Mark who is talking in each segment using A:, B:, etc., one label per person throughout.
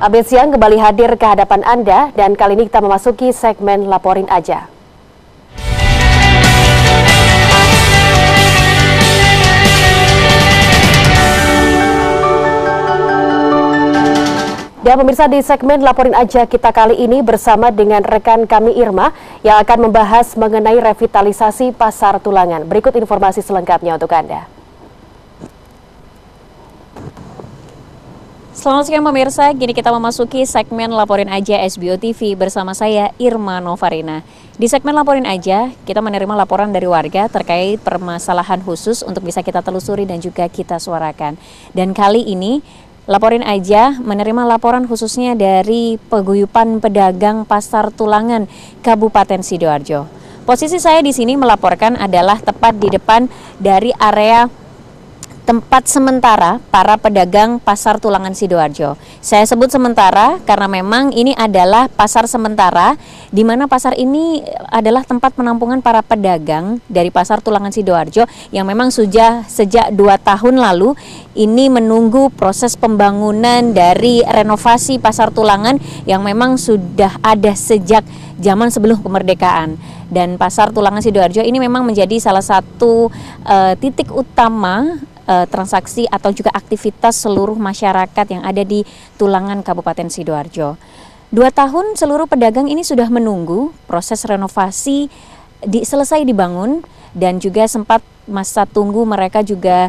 A: Update Siang kembali hadir ke hadapan Anda dan kali ini kita memasuki segmen Laporin Aja. Dan pemirsa, di segmen Laporin Aja kita kali ini bersama dengan rekan kami Irma yang akan membahas mengenai revitalisasi Pasar Tulangan. Berikut informasi selengkapnya untuk Anda.
B: Selamat siang pemirsa, kini kita memasuki segmen Laporin Aja SBO TV bersama saya Irma Novarina. Di segmen Laporin Aja, kita menerima laporan dari warga terkait permasalahan khusus untuk bisa kita telusuri dan juga kita suarakan. Dan kali ini Laporin Aja menerima laporan khususnya dari Paguyuban Pedagang Pasar Tulangan, Kabupaten Sidoarjo. Posisi saya di sini melaporkan adalah tepat di depan dari area tempat sementara para pedagang Pasar Tulangan Sidoarjo. Saya sebut sementara karena memang ini adalah pasar sementara, di mana pasar ini adalah tempat penampungan para pedagang dari Pasar Tulangan Sidoarjo yang memang sudah sejak 2 tahun lalu ini menunggu proses pembangunan dari renovasi Pasar Tulangan yang memang sudah ada sejak zaman sebelum kemerdekaan. Dan Pasar Tulangan Sidoarjo ini memang menjadi salah satu titik utama transaksi atau juga aktivitas seluruh masyarakat yang ada di Tulangan Kabupaten Sidoarjo. 2 tahun seluruh pedagang ini sudah menunggu proses renovasi selesai dibangun dan juga sempat masa tunggu mereka juga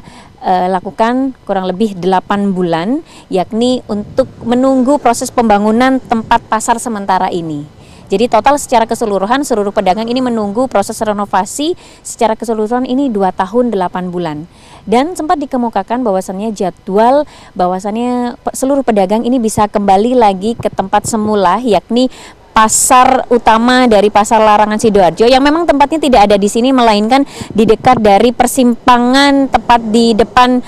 B: lakukan kurang lebih 8 bulan, yakni untuk menunggu proses pembangunan tempat pasar sementara ini. Jadi total secara keseluruhan seluruh pedagang ini menunggu proses renovasi secara keseluruhan ini 2 tahun 8 bulan. Dan sempat dikemukakan bahwasannya jadwal bahwasannya seluruh pedagang ini bisa kembali lagi ke tempat semula, yakni pasar utama dari Pasar Larangan Sidoarjo yang memang tempatnya tidak ada di sini melainkan di dekat dari persimpangan tepat di depan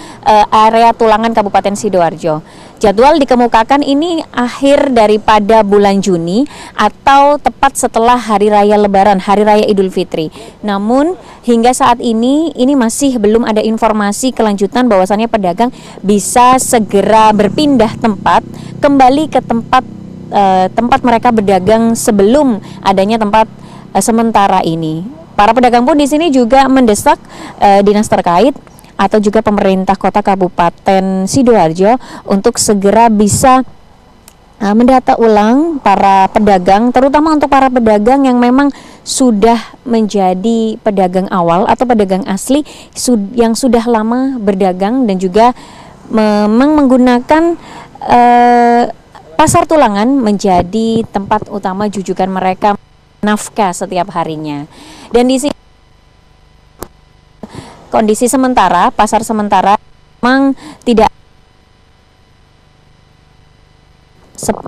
B: area Tulangan Kabupaten Sidoarjo. Jadwal dikemukakan ini akhir daripada bulan Juni atau tepat setelah Hari Raya Lebaran, Hari Raya Idul Fitri. Namun hingga saat ini masih belum ada informasi kelanjutan bahwasannya pedagang bisa segera berpindah tempat kembali ke tempat mereka berdagang sebelum adanya tempat sementara ini. Para pedagang pun di sini juga mendesak dinas terkait atau juga pemerintah kota Kabupaten Sidoarjo untuk segera bisa mendata ulang para pedagang, terutama untuk para pedagang yang memang sudah menjadi pedagang awal atau pedagang asli yang sudah lama berdagang dan juga memang menggunakan Pasar Tulangan menjadi tempat utama jujukan mereka nafkah setiap harinya. Dan di sini kondisi sementara, pasar sementara memang tidak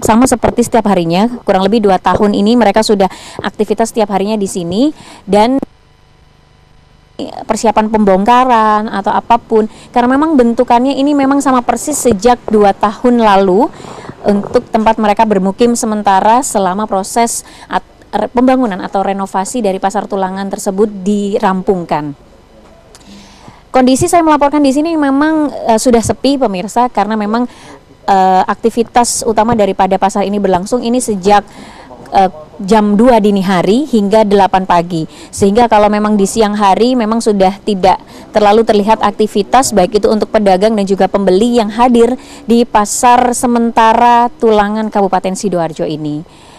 B: sama seperti setiap harinya. Kurang lebih 2 tahun ini mereka sudah aktivitas setiap harinya di sini dan persiapan pembongkaran atau apapun karena memang bentukannya ini memang sama persis sejak 2 tahun lalu untuk tempat mereka bermukim sementara selama proses pembangunan atau renovasi dari Pasar Tulangan tersebut dirampungkan. Kondisi saya melaporkan di sini memang sudah sepi pemirsa karena memang aktivitas utama daripada pasar ini berlangsung ini sejak jam 2 dini hari hingga 8 pagi. Sehingga kalau memang di siang hari memang sudah tidak terlalu terlihat aktivitas baik itu untuk pedagang dan juga pembeli yang hadir di Pasar Sementara Tulangan Kabupaten Sidoarjo ini.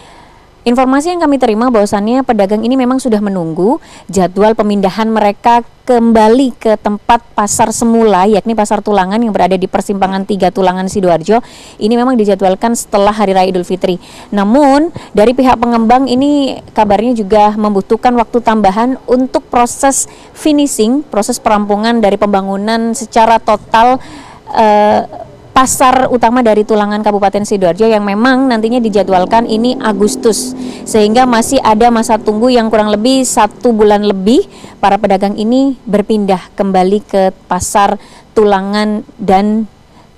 B: Informasi yang kami terima bahwasannya pedagang ini memang sudah menunggu jadwal pemindahan mereka kembali ke tempat pasar semula, yakni Pasar Tulangan yang berada di persimpangan 3 Tulangan Sidoarjo. Ini memang dijadwalkan setelah Hari Raya Idul Fitri. Namun dari pihak pengembang ini kabarnya juga membutuhkan waktu tambahan untuk proses finishing, proses perampungan dari pembangunan secara total pasar utama dari Tulangan Kabupaten Sidoarjo yang memang nantinya dijadwalkan ini Agustus, sehingga masih ada masa tunggu yang kurang lebih 1 bulan lebih para pedagang ini berpindah kembali ke Pasar Tulangan dan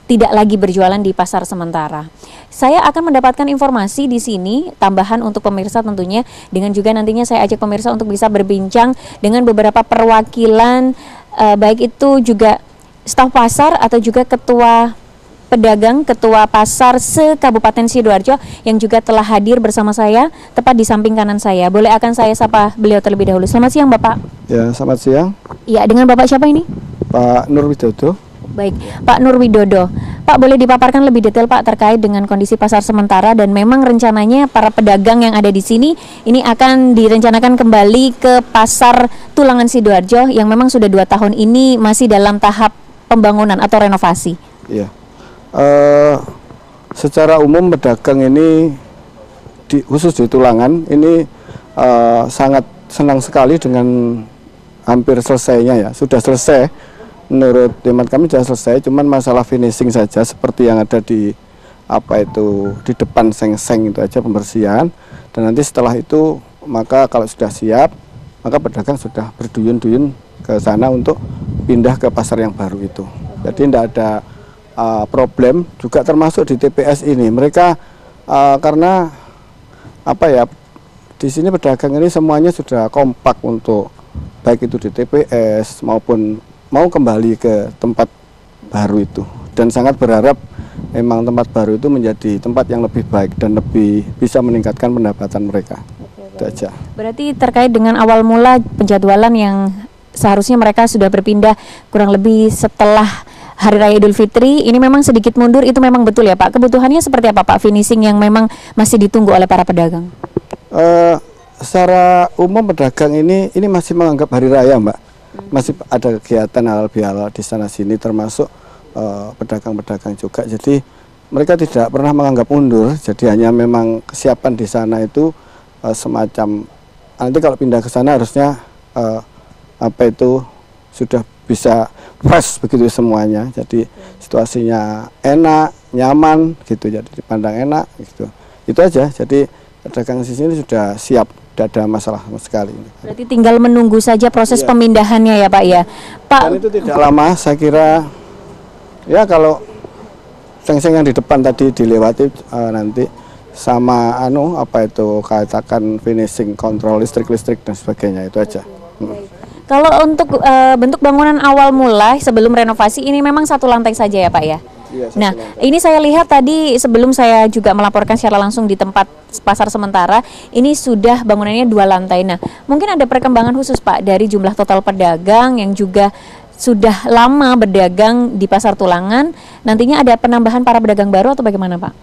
B: tidak lagi berjualan di pasar sementara. Saya akan mendapatkan informasi di sini tambahan untuk pemirsa tentunya, dengan juga nantinya saya ajak pemirsa untuk bisa berbincang dengan beberapa perwakilan baik itu juga staf pasar atau juga ketua pedagang Ketua Pasar se-Kabupaten Sidoarjo yang juga telah hadir bersama saya tepat di samping kanan saya. Boleh akan saya sapa beliau terlebih dahulu. Selamat siang Bapak.
C: Ya, selamat siang.
B: Ya, dengan Bapak siapa ini?
C: Pak Nur Widodo.
B: Baik, Pak Nur Widodo. Pak, boleh dipaparkan lebih detail Pak terkait dengan kondisi pasar sementara dan memang rencananya para pedagang yang ada di sini ini akan direncanakan kembali ke Pasar Tulangan Sidoarjo yang memang sudah 2 tahun ini masih dalam tahap pembangunan atau renovasi.
C: Iya. Secara umum pedagang ini khusus di Tulangan ini sangat senang sekali dengan hampir selesainya ya. Sudah selesai. Menurut teman kami sudah selesai, cuman masalah finishing saja seperti yang ada di di depan seng-seng itu aja pembersihan. Dan nanti setelah itu maka kalau sudah siap, maka pedagang sudah berduyun-duyun ke sana untuk pindah ke pasar yang baru itu. Jadi tidak ada problem juga termasuk di TPS ini. Mereka karena di sini pedagang ini semuanya sudah kompak untuk baik itu di TPS maupun mau kembali ke tempat baru itu, dan sangat berharap memang tempat baru itu menjadi tempat yang lebih baik dan lebih bisa meningkatkan pendapatan mereka. Itu aja.
B: Berarti terkait dengan awal mula penjadwalan yang seharusnya mereka sudah berpindah kurang lebih setelah Hari Raya Idul Fitri, ini memang sedikit mundur, itu memang betul ya Pak? Kebutuhannya seperti apa Pak, finishing yang memang masih ditunggu oleh para pedagang?
C: Secara umum pedagang ini masih menganggap Hari Raya Mbak. Masih ada kegiatan halal bihalal di sana sini termasuk pedagang-pedagang juga. Jadi mereka tidak pernah menganggap mundur. Jadi hanya memang kesiapan di sana itu semacam nanti kalau pindah ke sana harusnya sudah bisa fresh begitu semuanya. Jadi situasinya enak, nyaman gitu. Jadi dipandang enak gitu. Itu aja. Jadi pedagang di sini sudah siap. Tidak ada masalah sama sekali.
B: Berarti tinggal menunggu saja proses pemindahannya ya Pak ya, Pak. Dan
C: itu tidak lama, saya kira. Ya kalau seng-seng yang di depan tadi dilewati nanti sama katakan finishing, kontrol listrik dan sebagainya, itu aja.
B: Kalau untuk bentuk bangunan awal mula sebelum renovasi ini memang 1 lantai saja ya Pak ya.
C: Iya,
B: nah, ini saya lihat tadi sebelum saya juga melaporkan secara langsung di tempat pasar sementara, ini sudah bangunannya 2 lantai. Nah, mungkin ada perkembangan khusus Pak dari jumlah total pedagang yang juga sudah lama berdagang di Pasar Tulangan. Nantinya ada penambahan para pedagang baru atau bagaimana Pak?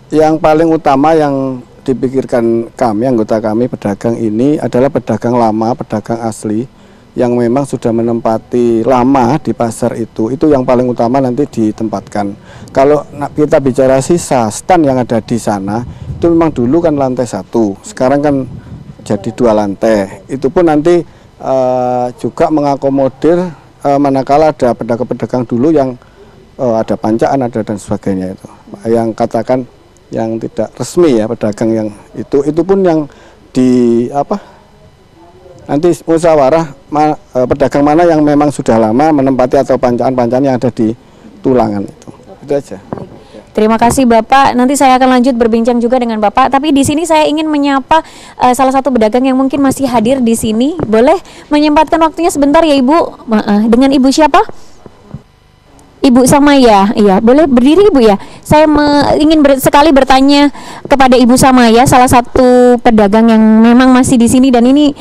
C: Yang paling utama yang dipikirkan kami, anggota kami pedagang ini adalah pedagang lama, pedagang asli yang memang sudah menempati lama di pasar itu yang paling utama nanti ditempatkan. Kalau kita bicara sisa stand yang ada di sana, itu memang dulu kan lantai 1, sekarang kan jadi 2 lantai. Itu pun nanti juga mengakomodir manakala ada pedagang-pedagang dulu yang ada pancaan, ada dan sebagainya itu. Yang katakan yang tidak resmi ya pedagang yang itu pun yang nanti musyawarah pedagang mana yang memang sudah lama menempati atau pancaan-pancaan yang ada di Tulangan itu aja.
B: Terima kasih Bapak. Nanti saya akan lanjut berbincang juga dengan Bapak. Tapi di sini saya ingin menyapa salah satu pedagang yang mungkin masih hadir di sini. Boleh menyempatkan waktunya sebentar ya Ibu? Dengan Ibu siapa? Ibu Samaya, iya, boleh berdiri Ibu ya. Saya ingin sekali bertanya kepada Ibu Samaya, salah satu pedagang yang memang masih di sini dan ini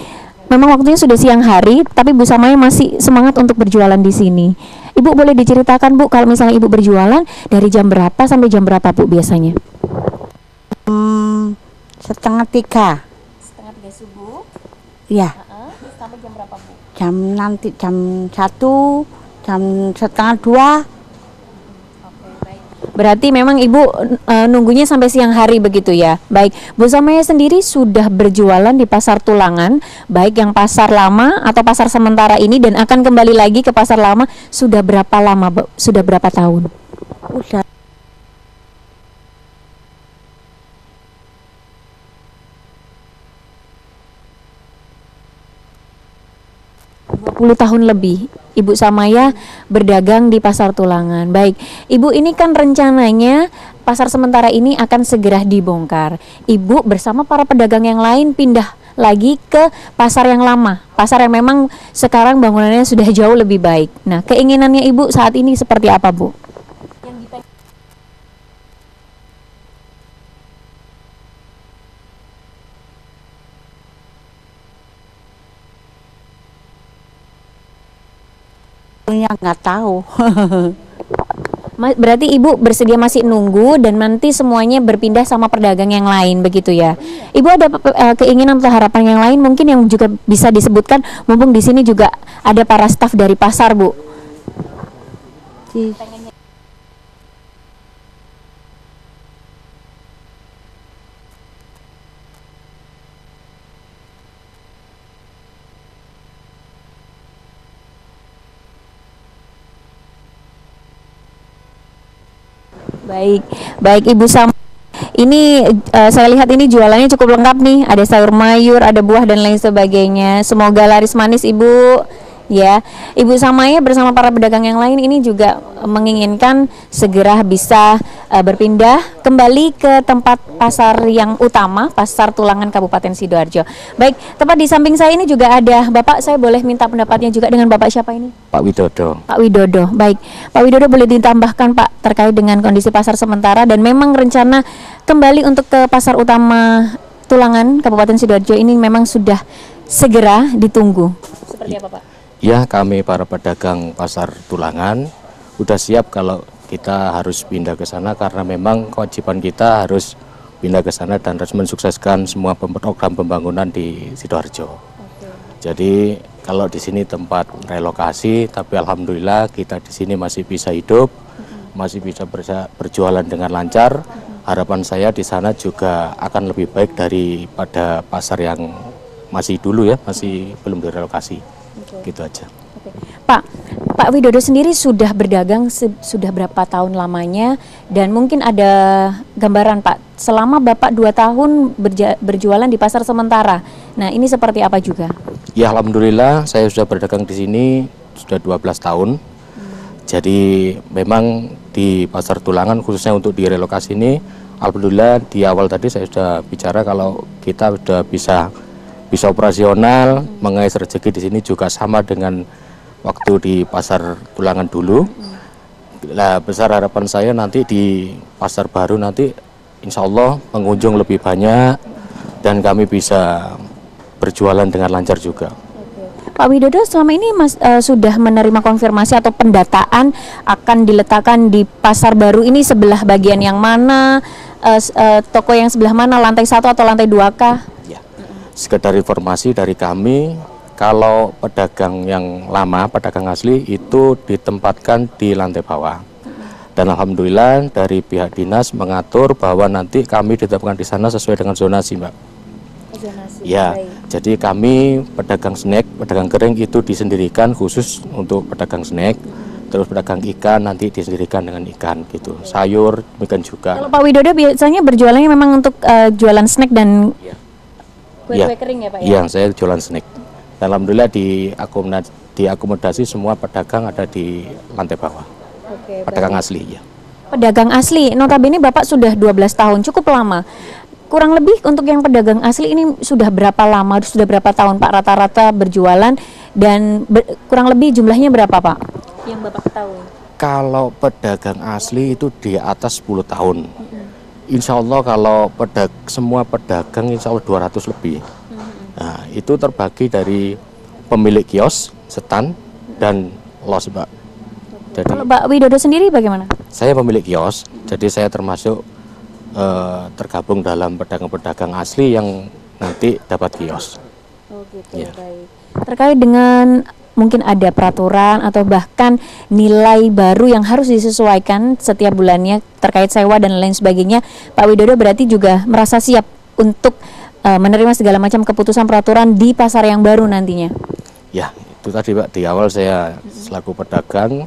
B: memang waktunya sudah siang hari, tapi Bu Samaya masih semangat untuk berjualan di sini. Ibu boleh diceritakan Bu, kalau misalnya Ibu berjualan dari jam berapa sampai jam berapa Bu biasanya?
D: 2:30. Setengah 3
B: subuh?
D: Iya.
B: Sampai jam berapa Bu?
D: Jam 1, jam setengah 2.
B: Berarti memang Ibu nunggunya sampai siang hari begitu ya. Baik, Bu Samaya sendiri sudah berjualan di Pasar Tulangan, baik yang pasar lama atau pasar sementara ini dan akan kembali lagi ke pasar lama sudah berapa lama, Bu? Sudah berapa tahun?
D: Udah
B: 20 tahun lebih Ibu Samaya berdagang di Pasar Tulangan. Baik, Ibu, ini kan rencananya pasar sementara ini akan segera dibongkar. Ibu bersama para pedagang yang lain pindah lagi ke pasar yang lama, pasar yang memang sekarang bangunannya sudah jauh lebih baik. Nah, keinginannya Ibu saat ini seperti apa, Bu?
D: Yang nggak tahu.
B: Berarti Ibu bersedia masih nunggu dan nanti semuanya berpindah sama pedagang yang lain begitu ya. Ibu ada keinginan atau harapan yang lain mungkin yang juga bisa disebutkan, mumpung di sini juga ada para staf dari pasar, Bu. Baik, baik Ibu Sam. Ini saya lihat ini jualannya cukup lengkap nih. Ada sayur mayur, ada buah dan lain sebagainya. Semoga laris manis Ibu. Ya, Ibu Samaya bersama para pedagang yang lain ini juga menginginkan segera bisa berpindah kembali ke tempat pasar yang utama, Pasar Tulangan Kabupaten Sidoarjo. Baik, tepat di samping saya ini juga ada Bapak. Saya boleh minta pendapatnya juga dengan Bapak siapa ini?
E: Pak Widodo.
B: Pak Widodo, baik. Pak Widodo boleh ditambahkan Pak terkait dengan kondisi pasar sementara dan memang rencana kembali untuk ke pasar utama Tulangan Kabupaten Sidoarjo ini memang sudah segera ditunggu. Seperti apa Pak?
E: Ya, kami para pedagang pasar Tulangan udah siap kalau kita harus pindah ke sana karena memang kewajiban kita harus pindah ke sana dan harus mensukseskan semua program pembangunan di Sidoarjo. Jadi kalau di sini tempat relokasi, tapi alhamdulillah kita di sini masih bisa hidup, masih bisa berjualan dengan lancar. Harapan saya di sana juga akan lebih baik daripada pasar yang masih dulu ya, masih belum direlokasi. Gitu aja.
B: Pak Widodo sendiri sudah berdagang sudah berapa tahun lamanya dan mungkin ada gambaran Pak selama Bapak 2 tahun berjualan di pasar sementara. Nah, ini seperti apa juga?
E: Ya, alhamdulillah saya sudah berdagang di sini sudah 12 tahun. Jadi memang di pasar Tulangan khususnya untuk direlokasi ini alhamdulillah di awal tadi saya sudah bicara kalau kita sudah bisa operasional, mengais rezeki di sini juga sama dengan waktu di pasar Tulangan dulu. Nah, besar harapan saya nanti di pasar baru nanti insya Allah pengunjung lebih banyak dan kami bisa berjualan dengan lancar juga.
B: Pak Widodo selama ini sudah menerima konfirmasi atau pendataan akan diletakkan di pasar baru ini sebelah bagian yang mana, toko yang sebelah mana, lantai 1 atau lantai 2 kah?
E: Sekedar informasi dari kami, kalau pedagang yang lama, pedagang asli itu ditempatkan di lantai bawah. Dan alhamdulillah dari pihak dinas mengatur bahwa nanti kami ditempatkan di sana sesuai dengan zonasi, Mbak.
B: Zonasi.
E: Ya, baik. Jadi kami pedagang snack, pedagang kering itu disendirikan khusus untuk pedagang snack. Terus pedagang ikan nanti disendirikan dengan ikan gitu. Sayur, demikian juga.
B: Kalau Pak Widodo biasanya berjualannya memang untuk jualan snack dan kue-kue kering ya Pak ya?
E: Iya, saya jualan snack. Dan alhamdulillah diakomodasi semua pedagang ada di lantai bawah. Oke, pedagang asli ya.
B: Pedagang asli, notabene Bapak sudah 12 tahun, cukup lama. Kurang lebih untuk yang pedagang asli ini sudah berapa lama, sudah berapa tahun Pak rata-rata berjualan dan kurang lebih jumlahnya berapa Pak? Yang Bapak ketahui.
E: Kalau pedagang asli itu di atas 10 tahun. Insya Allah kalau semua pedagang insya Allah 200 lebih. Nah, itu terbagi dari pemilik kios, stand, dan los, Mbak. Jadi,
B: kalau Pak Widodo sendiri bagaimana?
E: Saya pemilik kios, jadi saya termasuk tergabung dalam pedagang-pedagang asli yang nanti dapat kios.
B: Oh gitu, ya. Baik. Terkait dengan mungkin ada peraturan atau bahkan nilai baru yang harus disesuaikan setiap bulannya terkait sewa dan lain sebagainya, Pak Widodo berarti juga merasa siap untuk menerima segala macam keputusan peraturan di pasar yang baru nantinya. Ya,
E: itu tadi Pak, di awal saya selaku pedagang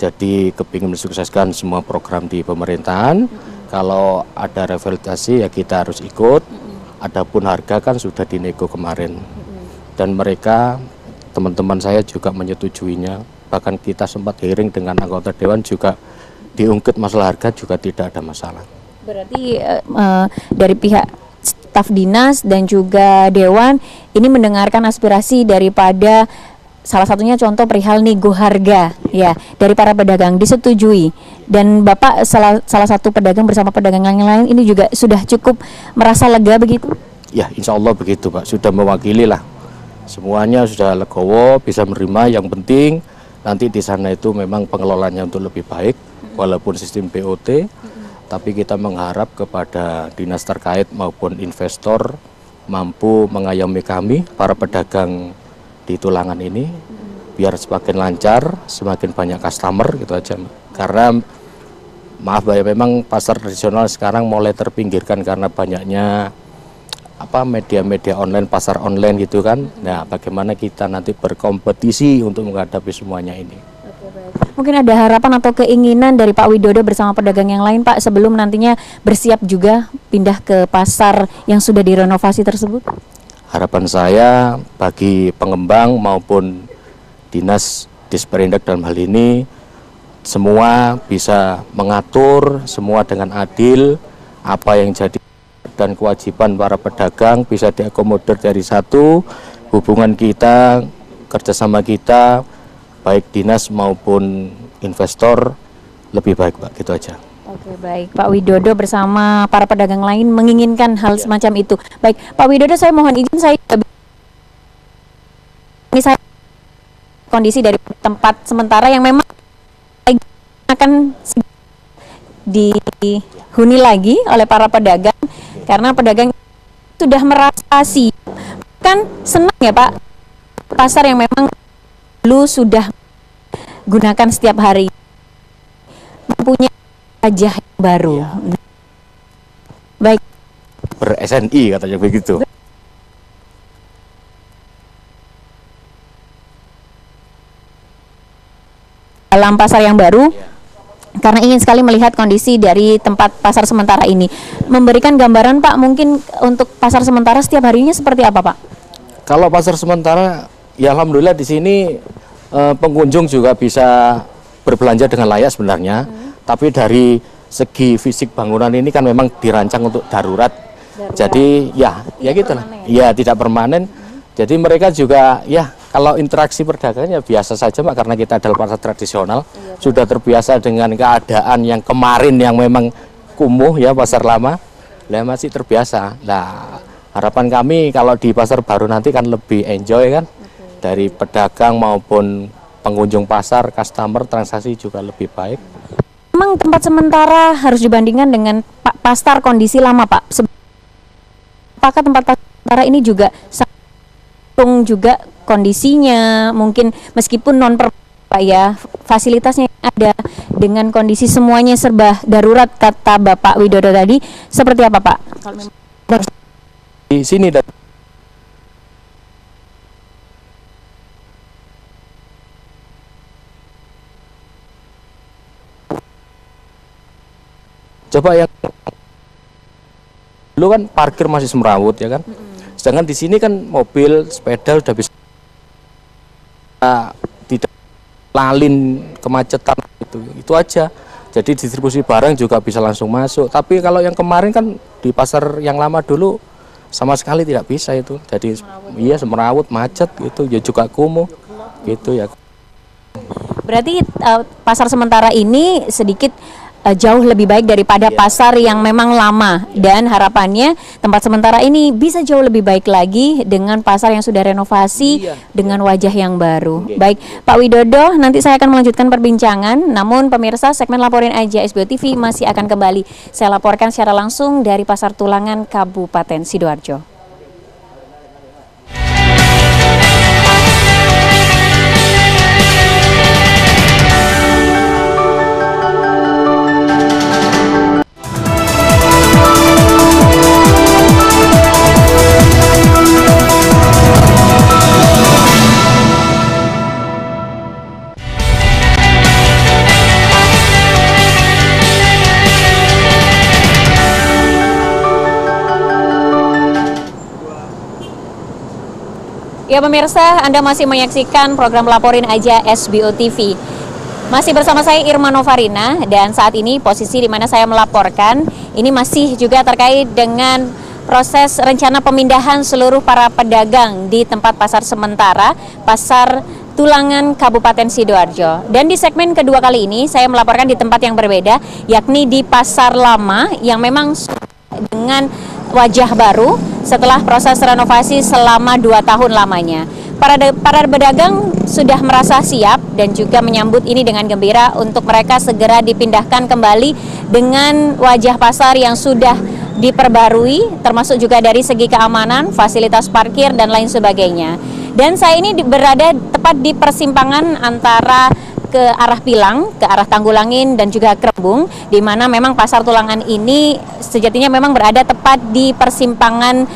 E: jadi kepingin mensukseskan semua program di pemerintahan. Kalau ada revitalisasi ya kita harus ikut. Adapun harga kan sudah dinego kemarin. Dan mereka teman-teman saya juga menyetujuinya, bahkan kita sempat hearing dengan anggota dewan juga diungkit masalah harga juga tidak ada masalah.
B: Berarti dari pihak staf dinas dan juga dewan ini mendengarkan aspirasi daripada salah satunya contoh perihal nego harga ya dari para pedagang disetujui, dan Bapak salah satu pedagang bersama pedagang yang lain ini juga sudah cukup merasa lega begitu?
E: Ya, insya Allah begitu Pak, sudah mewakili lah, semuanya sudah legowo, bisa menerima. Yang penting nanti di sana itu memang pengelolaannya untuk lebih baik, walaupun sistem BOT, tapi kita mengharap kepada dinas terkait maupun investor mampu mengayomi kami, para pedagang di Tulangan ini, biar semakin lancar, semakin banyak customer gitu aja. Karena maaf Mbak ya, memang pasar tradisional sekarang mulai terpinggirkan karena banyaknya media-media online, pasar online gitu kan. Nah, bagaimana kita nanti berkompetisi untuk menghadapi semuanya ini.
B: Mungkin ada harapan atau keinginan dari Pak Widodo bersama pedagang yang lain Pak sebelum nantinya bersiap juga pindah ke pasar yang sudah direnovasi tersebut?
E: Harapan saya bagi pengembang maupun dinas Disperindak dalam hal ini, semua bisa mengatur semua dengan adil, apa yang jadi dan kewajiban para pedagang bisa diakomodir dari satu, hubungan kita, kerjasama kita, baik dinas maupun investor lebih baik Pak, gitu aja.
B: Oke, baik. Pak Widodo bersama para pedagang lain menginginkan hal semacam itu. Baik, Pak Widodo, saya mohon izin, ini saya kondisi dari tempat sementara yang memang akan dihuni lagi oleh para pedagang karena pedagang sudah merasa siap. Kan senang ya Pak, pasar yang memang dulu sudah gunakan setiap hari mempunyai wajah yang baru.
E: Ya.
B: Baik.
E: Ber-SNI katanya begitu.
B: Dalam pasar yang baru, karena ingin sekali melihat kondisi dari tempat pasar sementara ini. Memberikan gambaran Pak, mungkin untuk pasar sementara setiap harinya seperti apa Pak?
E: Kalau pasar sementara, ya alhamdulillah di sini pengunjung juga bisa berbelanja dengan layak sebenarnya. Tapi dari segi fisik bangunan ini kan memang dirancang untuk darurat. Jadi ya gitulah. Ya tidak permanen. Jadi mereka juga ya kalau interaksi perdagangan ya biasa saja Pak, karena kita adalah pasar tradisional, sudah terbiasa dengan keadaan yang kemarin yang memang kumuh ya, pasar lama. Lah masih terbiasa. Nah, harapan kami kalau di pasar baru nanti kan lebih enjoy kan. Dari pedagang maupun pengunjung pasar, customer, transaksi juga lebih baik.
B: Memang tempat sementara harus dibandingkan dengan pasar kondisi lama Pak. Apakah tempat sementara ini juga juga kondisinya mungkin meskipun non Pak ya, fasilitasnya yang ada dengan kondisi semuanya serba darurat kata Bapak Widodo tadi, seperti apa Pak?
E: Di sini coba yang dulu kan parkir masih semrawut ya kan, sedangkan di sini kan mobil, sepeda sudah bisa tidak lalin kemacetan itu aja. Jadi distribusi barang juga bisa langsung masuk. Tapi kalau yang kemarin kan di pasar yang lama dulu sama sekali tidak bisa itu. Jadi iya semrawut, macet gitu, ya juga kumuh gitu ya.
B: Berarti pasar sementara ini sedikit jauh lebih baik daripada pasar yang memang lama, dan harapannya tempat sementara ini bisa jauh lebih baik lagi dengan pasar yang sudah renovasi dengan wajah yang baru. Baik Pak Widodo, nanti saya akan melanjutkan perbincangan, namun pemirsa segmen Laporin Aja SBO TV masih akan kembali. Saya laporkan secara langsung dari Pasar Tulangan, Kabupaten Sidoarjo. Ya pemirsa, Anda masih menyaksikan program Laporin Aja SBO TV. Masih bersama saya Irma Novarina, dan saat ini posisi di mana saya melaporkan ini masih juga terkait dengan proses rencana pemindahan seluruh para pedagang di tempat pasar sementara Pasar Tulangan Kabupaten Sidoarjo. Dan di segmen kedua kali ini saya melaporkan di tempat yang berbeda, yakni di Pasar Lama yang memang dengan wajah baru setelah proses renovasi selama 2 tahun lamanya. Para pedagang sudah merasa siap dan juga menyambut ini dengan gembira untuk mereka segera dipindahkan kembali dengan wajah pasar yang sudah diperbarui, termasuk juga dari segi keamanan, fasilitas parkir, dan lain sebagainya. Dan saya ini berada tepat di persimpangan antara ke arah Pilang, ke arah Tanggulangin, dan juga Krembung, di mana memang Pasar Tulangan ini sejatinya memang berada tepat di persimpangan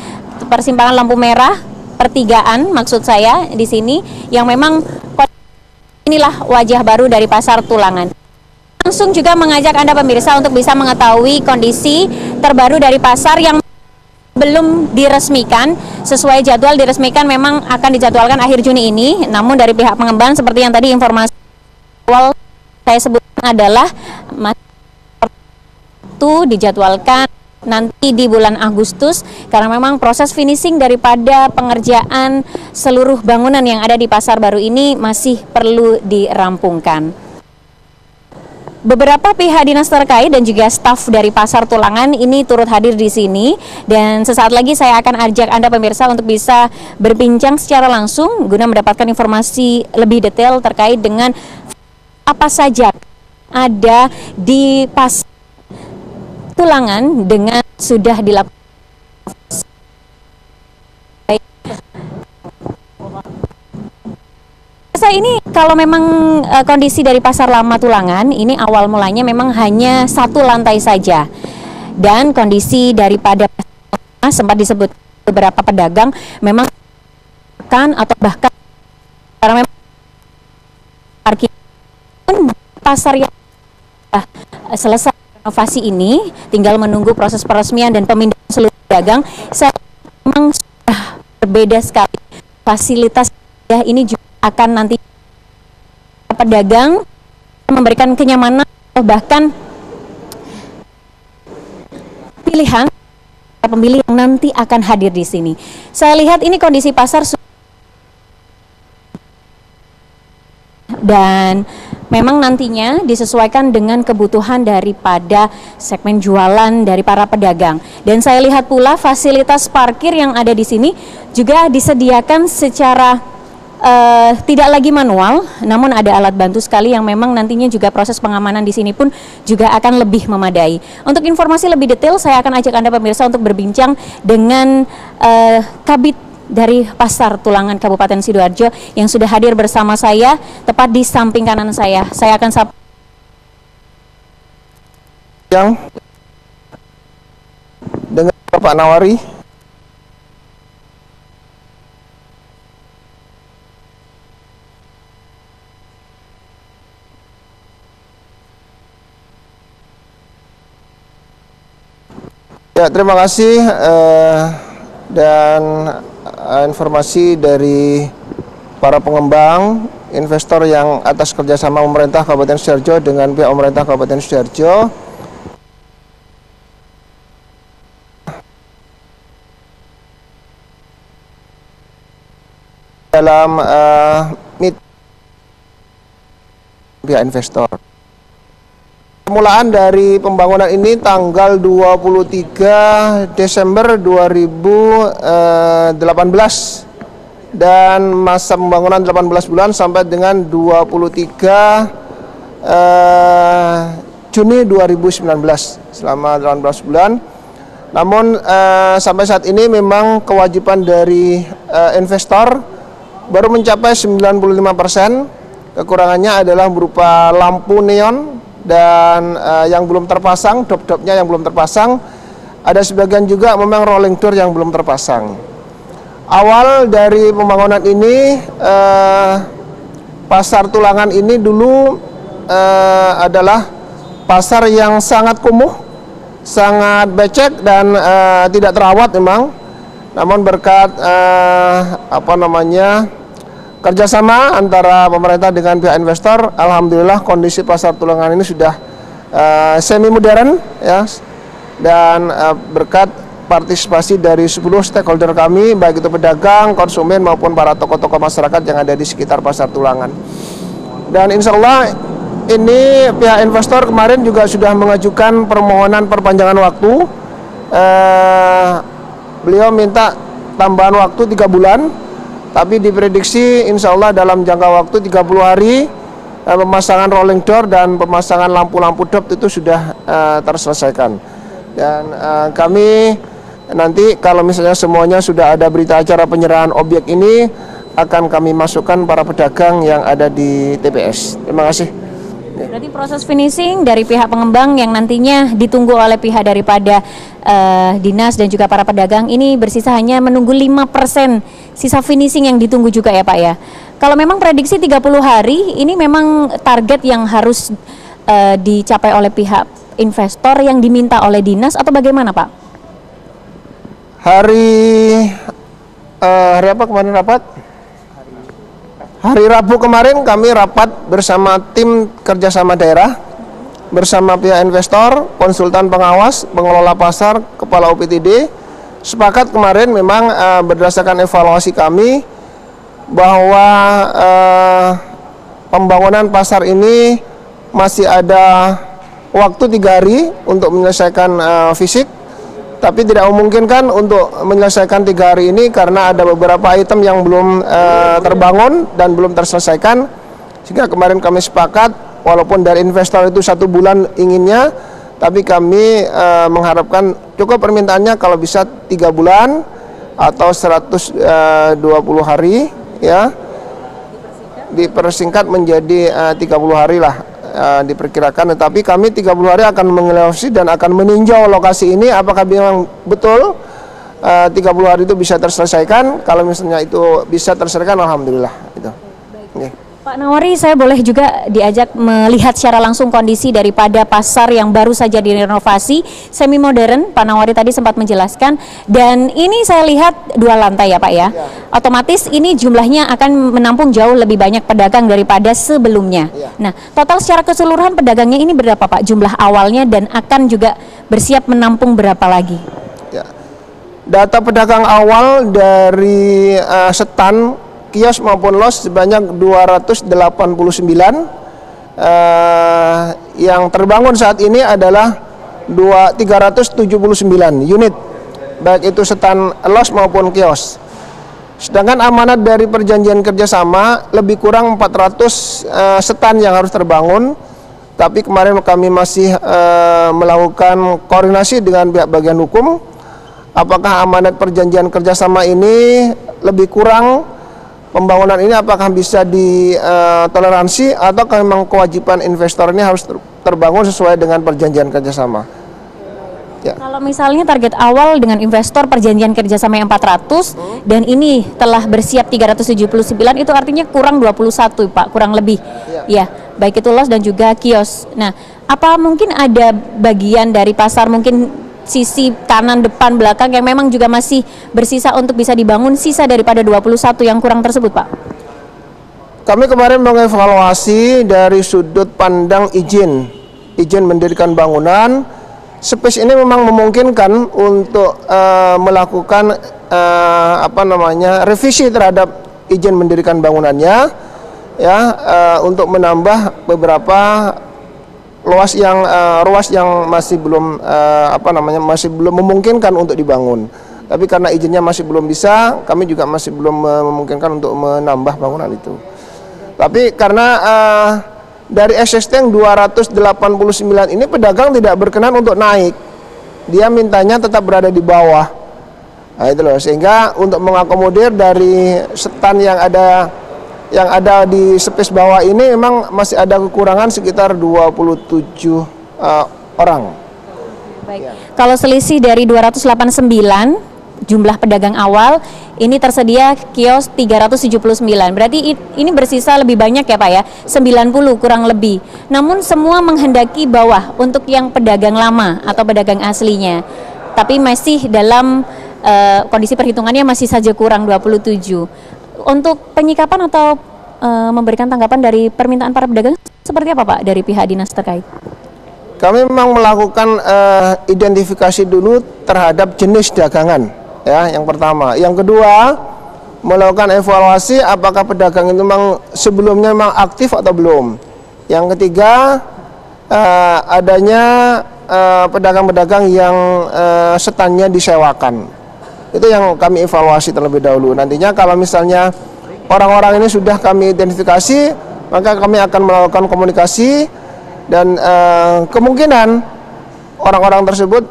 B: lampu merah, pertigaan maksud saya di sini, yang memang inilah wajah baru dari Pasar Tulangan. Langsung juga mengajak Anda pemirsa untuk bisa mengetahui kondisi terbaru dari pasar yang belum diresmikan. Sesuai jadwal diresmikan memang akan dijadwalkan akhir Juni ini, namun dari pihak pengembang seperti yang tadi informasi awal saya sebutkan adalah itu dijadwalkan nanti di bulan Agustus, karena memang proses finishing daripada pengerjaan seluruh bangunan yang ada di pasar baru ini masih perlu dirampungkan. Beberapa pihak dinas terkait dan juga staf dari Pasar Tulangan ini turut hadir di sini, dan sesaat lagi saya akan ajak Anda pemirsa untuk bisa berbincang secara langsung guna mendapatkan informasi lebih detail terkait dengan apa saja ada di Pasar Tulangan dengan sudah dilakukan. Ini kalau memang kondisi dari Pasar Lama Tulangan ini awal mulanya memang hanya 1 lantai saja, dan kondisi daripada sempat disebut beberapa pedagang memang atau bahkan karena memang parkir pasar yang selesai renovasi ini tinggal menunggu proses peresmian dan pemindahan seluruh pedagang. Saya memang sudah berbeda sekali fasilitas ini juga akan nanti pedagang memberikan kenyamanan atau bahkan pilihan pembeli yang nanti akan hadir di sini. Saya lihat ini kondisi pasar dan memang nantinya disesuaikan dengan kebutuhan daripada segmen jualan dari para pedagang. Dan saya lihat pula fasilitas parkir yang ada di sini juga disediakan secara tidak lagi manual, namun ada alat bantu sekali yang memang nantinya juga proses pengamanan di sini pun juga akan lebih memadai. Untuk informasi lebih detail, saya akan ajak Anda pemirsa untuk berbincang dengan Kabid dari Pasar Tulangan Kabupaten Sidoarjo yang sudah hadir bersama saya tepat di samping kanan saya. Saya akan sapa
F: dengan Bapak Nawari. Ya, terima kasih dan informasi dari para pengembang, investor yang atas kerjasama pemerintah Kabupaten Sidoarjo dengan pihak pemerintah Kabupaten Sidoarjo dalam pihak investor. Permulaan dari pembangunan ini tanggal 23 Desember 2018 dan masa pembangunan 18 bulan sampai dengan 23 Juni 2019, selama 18 bulan. Namun sampai saat ini memang kewajiban dari investor baru mencapai 95%. Kekurangannya adalah berupa lampu neon dan yang belum terpasang, dop-dopnya yang belum terpasang. Ada sebagian juga memang rolling door yang belum terpasang. Awal dari pembangunan ini, Pasar Tulangan ini dulu adalah pasar yang sangat kumuh, sangat becek dan tidak terawat memang. Namun berkat kerjasama antara pemerintah dengan pihak investor, alhamdulillah kondisi Pasar Tulangan ini sudah semi modern, ya, dan berkat partisipasi dari 10 stakeholder kami, baik itu pedagang, konsumen maupun para tokoh-tokoh masyarakat yang ada di sekitar Pasar Tulangan. Dan insya Allah ini pihak investor kemarin juga sudah mengajukan permohonan perpanjangan waktu. Beliau minta tambahan waktu 3 bulan, tapi diprediksi insya Allah dalam jangka waktu 30 hari pemasangan rolling door dan pemasangan lampu-lampu dop itu sudah terselesaikan. Dan kami nanti kalau misalnya semuanya sudah ada berita acara penyerahan objek ini, akan kami masukkan para pedagang yang ada di TPS. Terima kasih.
B: Berarti proses finishing dari pihak pengembang yang nantinya ditunggu oleh pihak daripada dinas dan juga para pedagang ini bersisa hanya menunggu 5% sisa finishing yang ditunggu juga ya Pak ya. Kalau memang prediksi 30 hari ini memang target yang harus dicapai oleh pihak investor yang diminta oleh dinas atau bagaimana Pak? Hari
F: apa kemarin rapat? Hari Rabu kemarin kami rapat bersama tim kerjasama daerah, bersama pihak investor, konsultan pengawas, pengelola pasar, kepala UPTD. Sepakat kemarin memang berdasarkan evaluasi kami bahwa pembangunan pasar ini masih ada waktu 3 hari untuk menyelesaikan fisik. Tapi tidak memungkinkan untuk menyelesaikan 3 hari ini karena ada beberapa item yang belum terbangun dan belum terselesaikan. Sehingga kemarin kami sepakat, walaupun dari investor itu 1 bulan inginnya, tapi kami mengharapkan cukup permintaannya kalau bisa 3 bulan atau 120 hari, ya, dipersingkat menjadi 30 hari lah. Diperkirakan, tetapi kami 30 hari akan mengevaluasi dan akan meninjau lokasi ini apakah memang betul 30 hari itu bisa terselesaikan. Kalau misalnya itu bisa terselesaikan, alhamdulillah itu. Okay.
B: Pak Nawari, saya boleh juga diajak melihat secara langsung kondisi daripada pasar yang baru saja direnovasi semi modern. Pak Nawari tadi sempat menjelaskan, dan ini saya lihat 2 lantai ya Pak ya. Otomatis ini jumlahnya akan menampung jauh lebih banyak pedagang daripada sebelumnya. Nah, total secara keseluruhan pedagangnya ini berapa Pak jumlah awalnya dan akan juga bersiap menampung berapa lagi?
F: Ya. Data pedagang awal dari setan kios maupun los sebanyak 289, yang terbangun saat ini adalah 379 unit, baik itu setan los maupun kios. Sedangkan amanat dari perjanjian kerjasama lebih kurang 400 setan yang harus terbangun. Tapi kemarin kami masih melakukan koordinasi dengan pihak bagian hukum, apakah amanat perjanjian kerjasama ini lebih kurang pembangunan ini apakah bisa ditoleransi atau memang kewajiban investor ini harus terbangun sesuai dengan perjanjian kerjasama. Ya. Kalau
B: misalnya target awal dengan investor perjanjian kerjasama yang 400 dan ini telah bersiap 379, itu artinya kurang 21 Pak, kurang lebih. Ya, baik itu los dan juga kios. Nah, apa mungkin ada bagian dari pasar mungkin sisi kanan, depan, belakang yang memang juga masih bersisa untuk bisa dibangun, sisa daripada 21 yang kurang tersebut Pak?
F: Kami kemarin mengevaluasi dari sudut pandang izin mendirikan bangunan. Space ini memang memungkinkan untuk melakukan revisi terhadap izin mendirikan bangunannya, ya, untuk menambah beberapa ruas yang masih belum masih belum memungkinkan untuk dibangun. Tapi karena izinnya masih belum bisa, kami juga masih belum memungkinkan untuk menambah bangunan itu. Tapi karena dari existing 289 ini pedagang tidak berkenan untuk naik, dia mintanya tetap berada di bawah. Nah, itu loh, sehingga untuk mengakomodir dari setan yang ada di space bawah ini memang masih ada kekurangan sekitar 27 orang.
B: Baik. Ya. Kalau selisih dari 289 jumlah pedagang awal, ini tersedia kios 379. Berarti ini bersisa lebih banyak ya Pak ya, 90 kurang lebih. Namun semua menghendaki bawah untuk yang pedagang lama atau pedagang aslinya. Tapi masih dalam kondisi perhitungannya masih saja kurang 27. Untuk penyikapan atau memberikan tanggapan dari permintaan para pedagang seperti apa Pak dari pihak dinas terkait?
F: kami memang melakukan identifikasi dulu terhadap jenis dagangan, ya, yang pertama. Yang kedua, melakukan evaluasi apakah pedagang itu memang sebelumnya memang aktif atau belum. Yang ketiga, adanya pedagang-pedagang yang standnya disewakan. Itu yang kami evaluasi terlebih dahulu. Nantinya kalau misalnya orang-orang ini sudah kami identifikasi, maka kami akan melakukan komunikasi. Dan kemungkinan orang-orang tersebut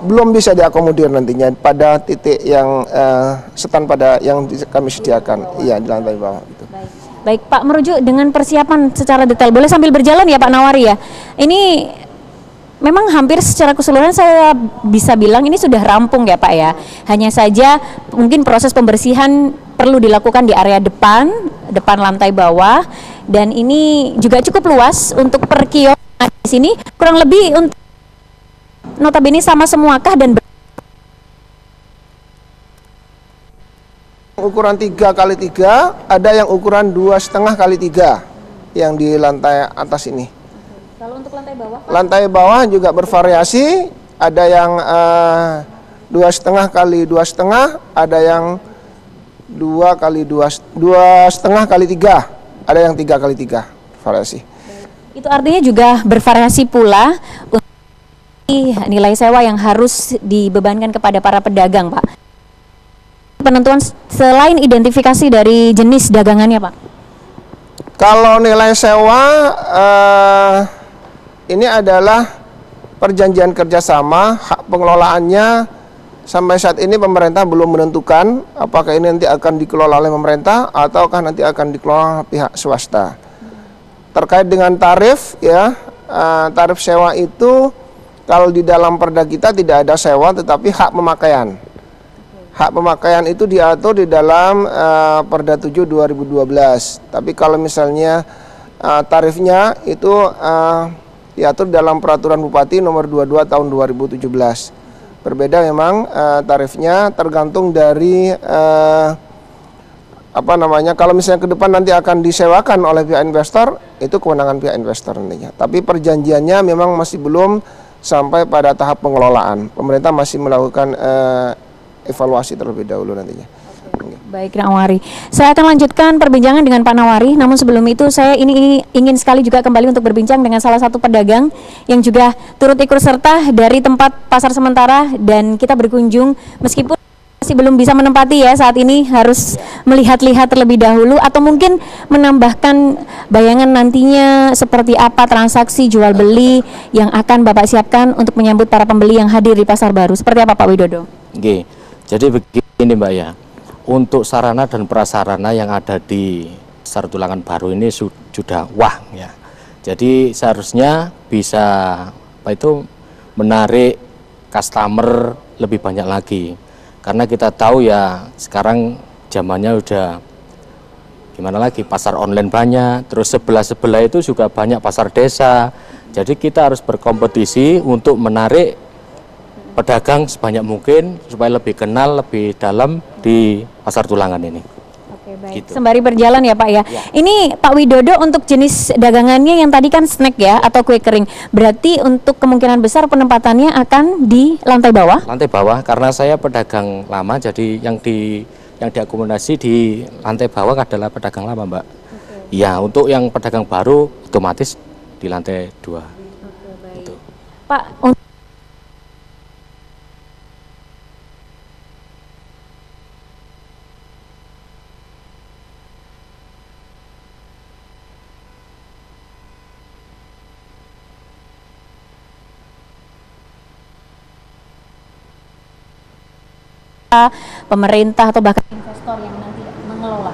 F: belum bisa diakomodir nantinya pada titik yang stand pada yang kami sediakan, iya, di lantai bawah. Gitu.
B: Baik Pak, merujuk dengan persiapan secara detail, boleh sambil berjalan ya Pak Nawari ya. Ini memang hampir secara keseluruhan saya bisa bilang ini sudah rampung ya Pak ya. Hanya saja mungkin proses pembersihan perlu dilakukan di area depan lantai bawah, dan ini juga cukup luas untuk per kios di sini, kurang lebih untuk notabene sama semuakah dan
F: ukuran 3x3, ada yang ukuran 2,5x3 yang di lantai atas ini.
B: kalau untuk lantai bawah Pak?
F: Lantai bawah juga bervariasi, ada yang 2,5x2,5, ada yang 2,5x3, ada yang 3x3, variasi.
B: Itu artinya juga bervariasi pula nilai sewa yang harus dibebankan kepada para pedagang, Pak. Penentuan selain identifikasi dari jenis dagangannya, Pak.
F: Kalau nilai sewa ini adalah perjanjian kerjasama, hak pengelolaannya sampai saat ini pemerintah belum menentukan apakah ini nanti akan dikelola oleh pemerintah ataukah nanti akan dikelola pihak swasta. Terkait dengan tarif, ya, tarif sewa itu kalau di dalam perda kita tidak ada sewa tetapi hak pemakaian. Hak pemakaian itu diatur di dalam Perda 7 2012. Tapi kalau misalnya tarifnya itu diatur dalam Peraturan Bupati Nomor 22 Tahun 2017. Berbeda memang tarifnya tergantung dari kalau misalnya ke depan nanti akan disewakan oleh pihak investor, itu kewenangan pihak investor nantinya. Tapi perjanjiannya memang masih belum sampai pada tahap pengelolaan. Pemerintah masih melakukan evaluasi terlebih dahulu nantinya.
B: Baik, Nawari. Saya akan lanjutkan perbincangan dengan Pak Nawari. Namun sebelum itu saya ini ingin sekali juga kembali untuk berbincang dengan salah satu pedagang yang juga turut ikut serta dari tempat pasar sementara, dan kita berkunjung meskipun masih belum bisa menempati ya saat ini, harus melihat-lihat terlebih dahulu atau mungkin menambahkan bayangan nantinya seperti apa transaksi jual beli yang akan Bapak siapkan untuk menyambut para pembeli yang hadir di Pasar Baru. Seperti apa Pak Widodo?
E: Oke, jadi begini Mbak ya, untuk sarana dan prasarana yang ada di Pasar Tulangan Baru ini sudah wah ya. Jadi seharusnya bisa menarik customer lebih banyak lagi. Karena kita tahu ya sekarang zamannya udah gimana lagi, pasar online banyak, terus sebelah-sebelah itu juga banyak pasar desa. Jadi kita harus berkompetisi untuk menarik pedagang sebanyak mungkin supaya lebih kenal, lebih dalam di Pasar Tulangan ini.
B: Oke, baik.
E: Gitu.
B: Sembari berjalan ya Pak ya. Ini Pak Widodo, untuk jenis dagangannya yang tadi kan snack ya atau kue kering, berarti untuk kemungkinan besar penempatannya akan di lantai bawah?
E: Lantai bawah, karena saya pedagang lama, jadi yang diakomodasi di lantai bawah adalah pedagang lama Mbak. Ya, untuk yang pedagang baru otomatis di lantai 2.
B: Baik.
E: Gitu.
B: Pak, pemerintah atau bahkan investor yang nanti mengelola?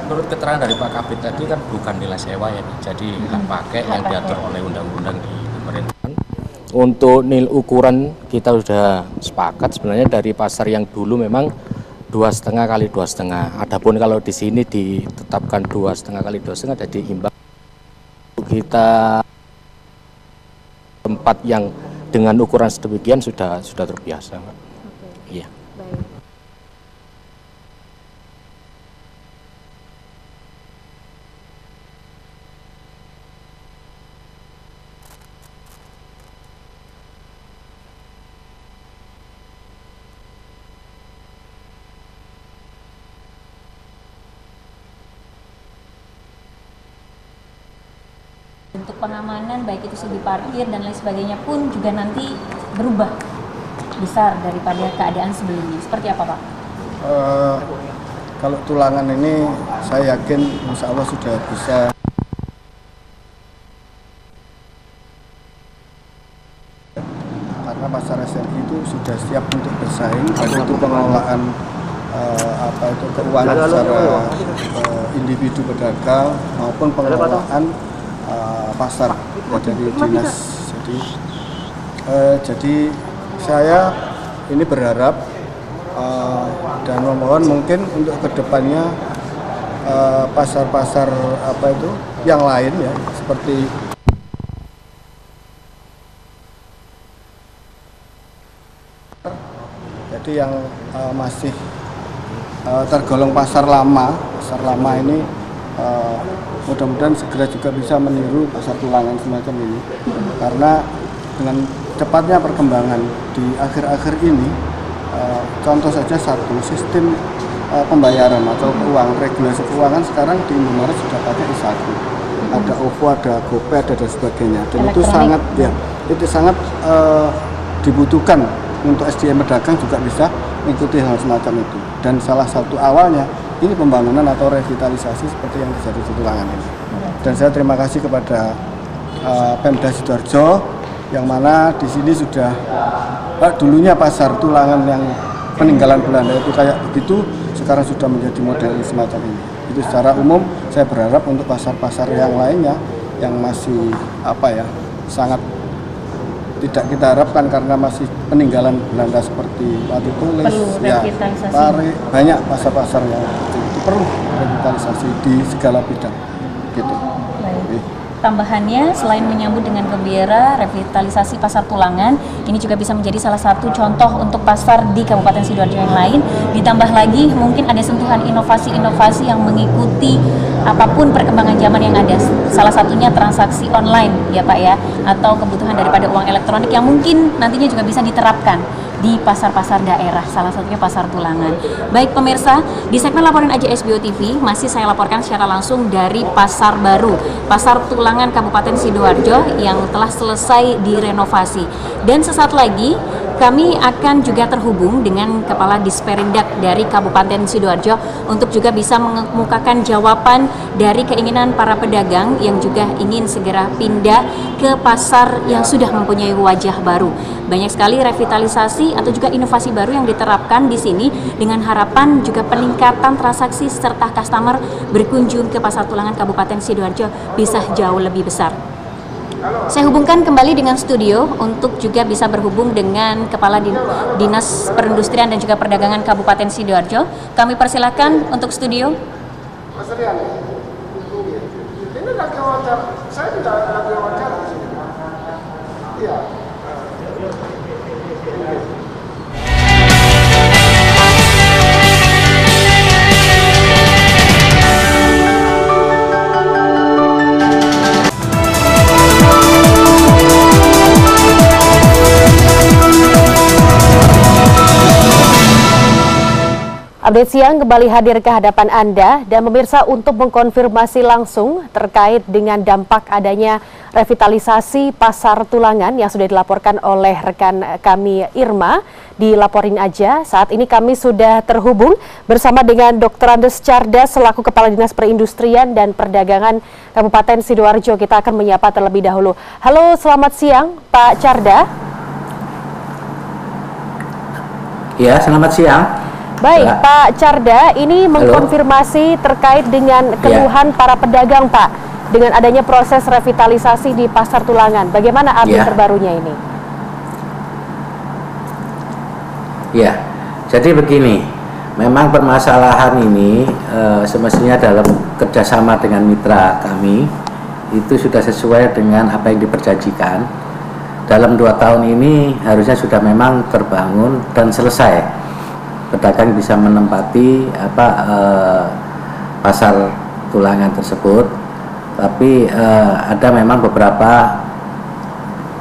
E: Menurut keterangan dari Pak Kabit tadi kan bukan nilai sewa ya, jadi hak pakai yang diatur oleh undang-undang di pemerintahan. Untuk nilai ukuran kita sudah sepakat sebenarnya dari pasar yang dulu memang 2,5 kali 2,5. Adapun kalau di sini ditetapkan 2,5 kali 2,5 jadi imbang. Kita tempat yang dengan ukuran sedemikian sudah terbiasa. Iya.
B: Baik. untuk pengamanan baik itu segi parkir dan lain sebagainya pun juga nanti berubah besar daripada keadaan sebelumnya. Seperti apa Pak?
C: Kalau Tulangan ini saya yakin insya Allah sudah bisa karena pasar SLG itu sudah siap untuk bersaing, baik itu pengelolaan keuangan secara individu pedagang maupun pengelolaan pasar dari dinas. Jadi saya ini berharap dan memohon mungkin untuk kedepannya pasar-pasar yang lain ya seperti yang masih tergolong pasar lama ini mudah-mudahan segera juga bisa meniru pasar Tulangan semacam ini, karena dengan cepatnya perkembangan di akhir-akhir ini, contoh saja satu sistem pembayaran atau regulasi keuangan sekarang di Indomaret sudah pakai I1, ada OVO, ada GoPay, ada dan sebagainya, dan itu sangat dibutuhkan untuk SDM pedagang juga bisa mengikuti hal semacam itu. Dan salah satu awalnya ini pembangunan atau revitalisasi seperti yang terjadi di Tulangan ini. Dan saya terima kasih kepada Pemda Sidoarjo yang mana di sini sudah dulunya pasar Tulangan yang peninggalan Belanda itu kayak begitu, sekarang sudah menjadi model semacam ini. Itu secara umum saya berharap untuk pasar-pasar yang lainnya yang masih sangat tidak kita harapkan karena masih peninggalan Belanda seperti Watu Tulis, banyak pasar-pasar yang itu perlu revitalisasi di segala bidang. Gitu.
B: Tambahannya, selain menyambut dengan gembira revitalisasi pasar Tulangan, ini juga bisa menjadi salah satu contoh untuk pasar di Kabupaten Sidoarjo yang lain. Ditambah lagi mungkin ada sentuhan inovasi-inovasi yang mengikuti apapun perkembangan zaman yang ada. Salah satunya transaksi online ya Pak ya, atau kebutuhan daripada uang elektronik yang mungkin nantinya juga bisa diterapkan di pasar-pasar daerah, salah satunya pasar Tulangan. Baik pemirsa, di segmen Laporin Aja SBO TV masih saya laporkan secara langsung dari Pasar Baru, Pasar Tulangan Kabupaten Sidoarjo yang telah selesai direnovasi. Dan sesaat lagi kami akan juga terhubung dengan Kepala Disperindak dari Kabupaten Sidoarjo untuk juga bisa mengemukakan jawaban dari keinginan para pedagang yang juga ingin segera pindah ke pasar yang sudah mempunyai wajah baru. Banyak sekali revitalisasi atau juga inovasi baru yang diterapkan di sini dengan harapan juga peningkatan transaksi serta customer berkunjung ke Pasar Tulangan Kabupaten Sidoarjo bisa jauh lebih besar. Saya hubungkan kembali dengan studio untuk juga bisa berhubung dengan Kepala Dinas Perindustrian dan juga Perdagangan Kabupaten Sidoarjo. Kami persilakan untuk studio.
F: Mas Rian, ini lagi wawancara, saya tidak lagi wawancara di sini. Iya.
A: Update siang kembali hadir ke hadapan Anda dan pemirsa untuk mengkonfirmasi langsung terkait dengan dampak adanya revitalisasi Pasar Tulangan yang sudah dilaporkan oleh rekan kami Irma di Laporin Aja. Saat ini kami sudah terhubung bersama dengan Dr. Andes Carda selaku Kepala Dinas Perindustrian dan Perdagangan Kabupaten Sidoarjo. Kita akan menyapa terlebih dahulu. Halo, selamat siang Pak Carda.
G: Ya, selamat siang.
A: Baik, Pak Carda, ini mengkonfirmasi terkait dengan keluhan para pedagang, Pak, dengan adanya proses revitalisasi di Pasar Tulangan. Bagaimana update terbarunya ini?
G: Ya, jadi begini, memang permasalahan ini semestinya dalam kerjasama dengan mitra kami, itu sudah sesuai dengan apa yang diperjanjikan. Dalam 2 tahun ini harusnya sudah memang terbangun dan selesai. Pedagang bisa menempati pasar Tulangan tersebut, tapi ada memang beberapa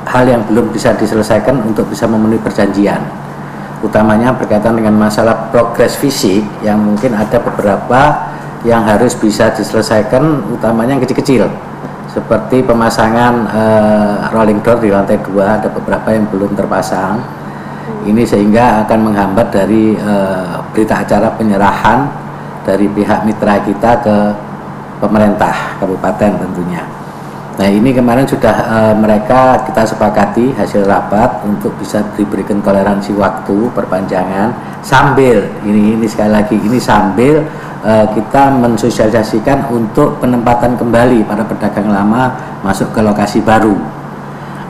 G: hal yang belum bisa diselesaikan untuk bisa memenuhi perjanjian, utamanya berkaitan dengan masalah progres fisik yang mungkin ada beberapa yang harus bisa diselesaikan, utamanya yang kecil-kecil seperti pemasangan rolling door di lantai 2, ada beberapa yang belum terpasang. Ini sehingga akan menghambat dari berita acara penyerahan dari pihak mitra kita ke pemerintah kabupaten tentunya. Nah, ini kemarin sudah mereka kita sepakati hasil rapat untuk bisa diberikan toleransi waktu perpanjangan sambil ini sekali lagi ini sambil kita mensosialisasikan untuk penempatan kembali para pedagang lama masuk ke lokasi baru.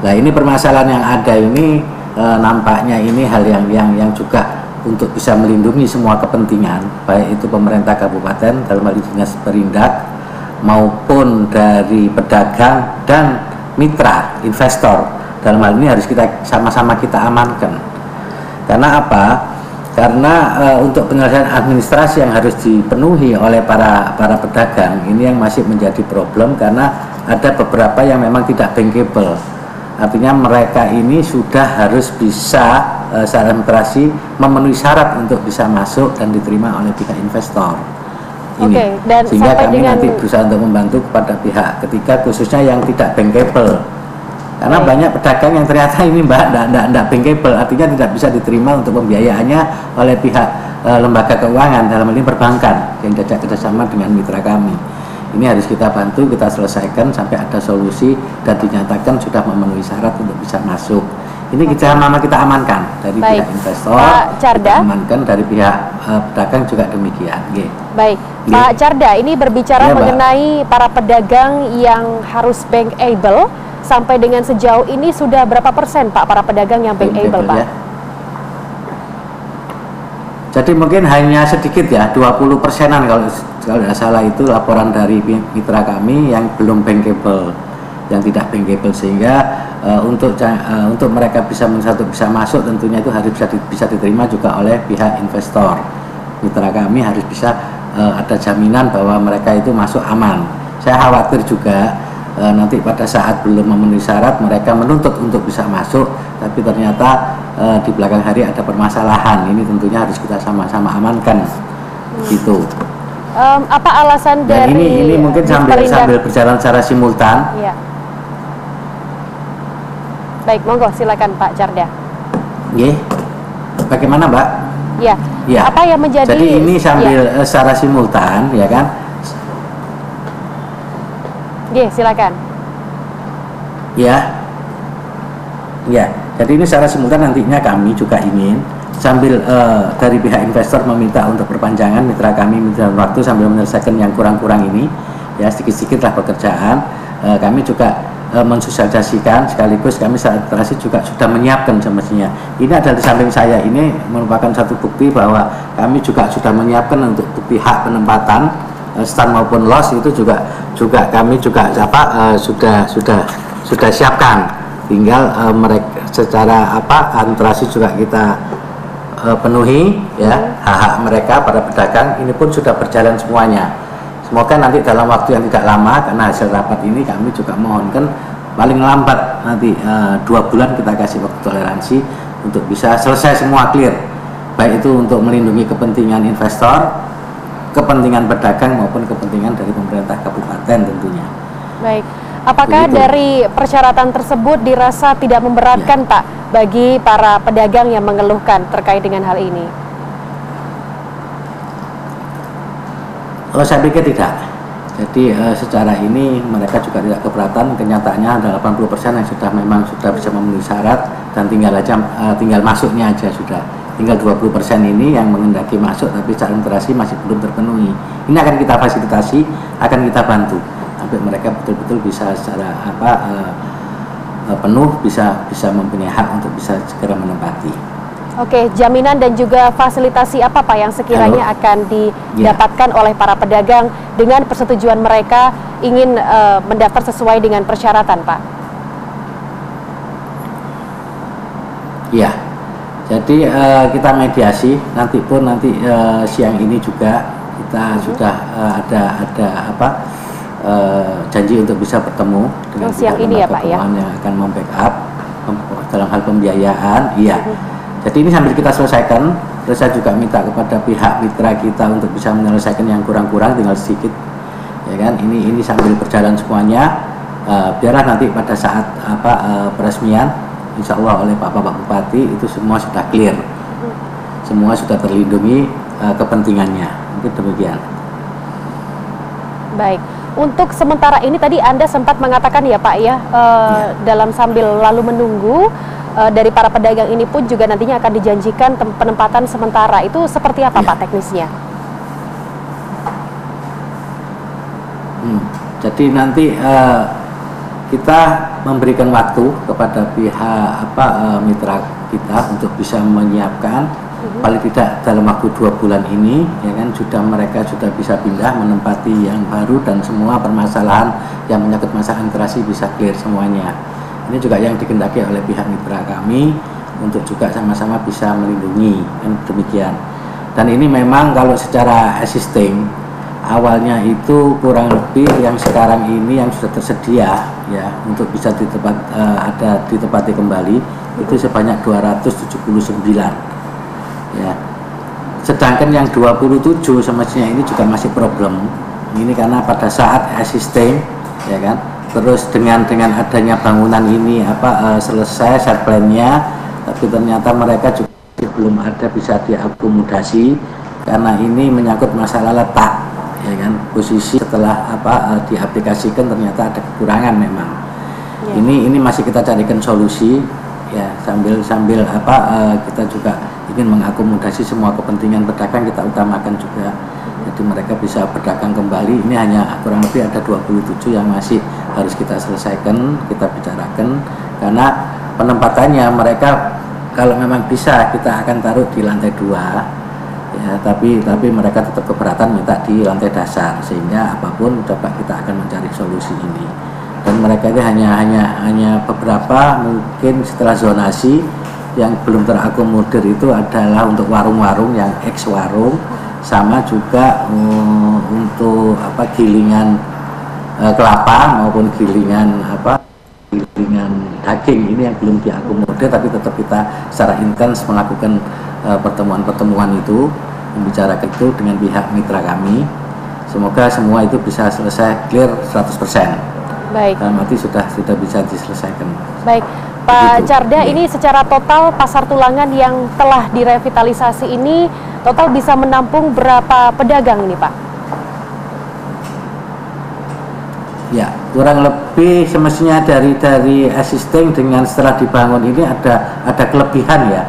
G: Nah, ini permasalahan yang ada ini nampaknya ini hal yang juga untuk bisa melindungi semua kepentingan, baik itu pemerintah kabupaten dalam hal ini dinas perindak maupun dari pedagang dan mitra investor. Dalam hal ini harus kita sama-sama kita amankan. Karena apa? Karena untuk penyelesaian administrasi yang harus dipenuhi oleh para pedagang ini yang masih menjadi problem, karena ada beberapa yang memang tidak bankable. Artinya mereka ini sudah harus bisa secara administrasi memenuhi syarat untuk bisa masuk dan diterima oleh pihak investor. Ini.
A: Dan
G: sehingga kami
A: dengan
G: nanti berusaha untuk membantu kepada pihak ketiga, khususnya yang tidak bankable. Karena banyak pedagang yang ternyata ini tidak bankable, artinya tidak bisa diterima untuk pembiayaannya oleh pihak lembaga keuangan, dalam hal ini perbankan yang diajak kerjasama dengan mitra kami. Ini harus kita bantu, kita selesaikan sampai ada solusi dan dinyatakan sudah memenuhi syarat untuk bisa masuk. Ini kita amankan dari pihak investor, kita amankan dari pihak pedagang juga demikian.
A: Baik, Pak Carda, ini berbicara mengenai para pedagang yang harus bankable, sampai dengan sejauh ini sudah berapa persen Pak para pedagang yang bankable Pak?
G: Ya. Jadi mungkin hanya sedikit ya, 20%-an kalau tidak salah itu laporan dari mitra kami yang belum bankable, yang tidak bankable, sehingga untuk mereka bisa masuk tentunya itu harus bisa diterima juga oleh pihak investor. Mitra kami harus bisa ada jaminan bahwa mereka itu masuk aman. Saya khawatir juga nanti pada saat belum memenuhi syarat mereka menuntut untuk bisa masuk, tapi ternyata di belakang hari ada permasalahan. Ini tentunya harus kita sama-sama amankan gitu.
A: Apa alasan
G: dan
A: dari
G: ini mungkin sambil berjalan secara simultan.
A: Ya. Baik, monggo silakan Pak Carda.
G: Bagaimana Mbak?
A: Ya. Apa yang menjadi?
G: Jadi ini sambil secara simultan, ya kan?
A: Silakan.
G: Ya. Jadi ini secara simultan nantinya kami juga ingin sambil dari pihak investor meminta untuk perpanjangan, mitra kami minta waktu sambil menyelesaikan yang kurang-kurang ini, ya sedikit-sedikit lah pekerjaan. Kami juga mensosialisasikan, sekaligus kami saat administrasi juga sudah menyiapkan semestinya. Ini adalah di samping saya ini merupakan satu bukti bahwa kami juga sudah menyiapkan untuk pihak penempatan stand maupun los itu juga kami juga sudah siapkan. Tinggal mereka secara administrasi juga kita penuhi ya hak-hak mereka para pedagang. Ini pun sudah berjalan semuanya. Semoga nanti dalam waktu yang tidak lama, karena hasil rapat ini kami juga mohonkan paling lambat nanti 2 bulan kita kasih waktu toleransi untuk bisa selesai semua clear, baik itu untuk melindungi kepentingan investor, kepentingan pedagang maupun kepentingan dari pemerintah kabupaten tentunya.
A: Baik, apakah dari persyaratan tersebut dirasa tidak memberatkan Pak bagi para pedagang yang mengeluhkan terkait dengan hal ini?
G: Saya pikir tidak. Jadi secara ini mereka juga tidak keberatan. Kenyataannya ada 80% yang memang sudah bisa memenuhi syarat dan tinggal masuknya aja sudah. Tinggal 20% ini yang mengendaki masuk tapi secara administrasi masih belum terpenuhi. Ini akan kita fasilitasi, akan kita bantu sampai mereka betul-betul bisa secara penuh bisa mempunyai hak untuk bisa segera menempati.
A: Oke, jaminan dan juga fasilitasi apa Pak yang sekiranya akan didapatkan oleh para pedagang dengan persetujuan mereka ingin mendaftar sesuai dengan persyaratan Pak?
G: Iya, jadi kita mediasi, nanti siang ini juga kita sudah ada janji untuk bisa bertemu dengan
A: siang ini ya Pak ya?
G: Yang akan membackup dalam hal pembiayaan, iya. Jadi ini sambil kita selesaikan, terus saya juga minta kepada pihak mitra kita untuk bisa menyelesaikan yang kurang-kurang, tinggal sedikit, ya kan? Ini sambil berjalan semuanya. biarlah nanti pada saat peresmian insya Allah oleh Bapak Bupati itu semua sudah clear, semua sudah terlindungi kepentingannya. Mungkin demikian.
A: Baik, untuk sementara ini tadi Anda sempat mengatakan ya Pak ya, dalam sambil lalu menunggu dari para pedagang ini pun juga nantinya akan dijanjikan penempatan sementara. Itu seperti apa Pak teknisnya?
G: Jadi nanti kita memberikan waktu kepada pihak mitra kita untuk bisa menyiapkan paling tidak dalam waktu 2 bulan ini, ya kan, mereka sudah bisa pindah menempati yang baru dan semua permasalahan yang menyangkut masalah integrasi bisa clear semuanya. Ini juga yang dikehendaki oleh pihak mitra kami untuk juga sama-sama bisa melindungi, kan demikian. Dan ini memang kalau secara existing awalnya itu kurang lebih yang sekarang ini yang sudah tersedia ya untuk bisa ditempati kembali itu sebanyak 279 ya. Sedangkan yang 27 semestinya ini juga masih problem. Ini karena pada saat existing ya kan, terus dengan adanya bangunan ini selesai set plan-nya, tapi ternyata mereka juga belum ada bisa diakomodasi karena ini menyangkut masalah letak. Ya kan, posisi setelah diaplikasikan ternyata ada kekurangan memang. Ya. Ini masih kita carikan solusi ya, sambil kita juga ingin mengakomodasi semua kepentingan pedagang, kita utamakan juga. Jadi mereka bisa berdagang kembali. Ini hanya kurang lebih ada 27 yang masih harus kita selesaikan, kita bicarakan karena penempatannya mereka kalau memang bisa kita akan taruh di lantai 2. Ya, tapi mereka tetap keberatan minta di lantai dasar, sehingga apapun coba kita akan mencari solusi ini. Dan mereka ini hanya beberapa mungkin setelah zonasi yang belum terakomodir itu adalah untuk warung-warung yang ex warung, sama juga untuk gilingan kelapa maupun gilingan daging ini yang belum diakomodir, tapi tetap kita secara intens melakukan pertemuan-pertemuan itu, membicarakan itu dengan pihak mitra kami. Semoga semua itu bisa selesai clear 100%.
A: Baik.
G: Dalam arti sudah bisa diselesaikan.
A: Baik, Pak Carda, ini secara total Pasar Tulangan yang telah direvitalisasi ini total bisa menampung berapa pedagang ini, Pak?
G: Ya, kurang lebih semestinya dari existing dengan setelah dibangun ini ada kelebihan ya.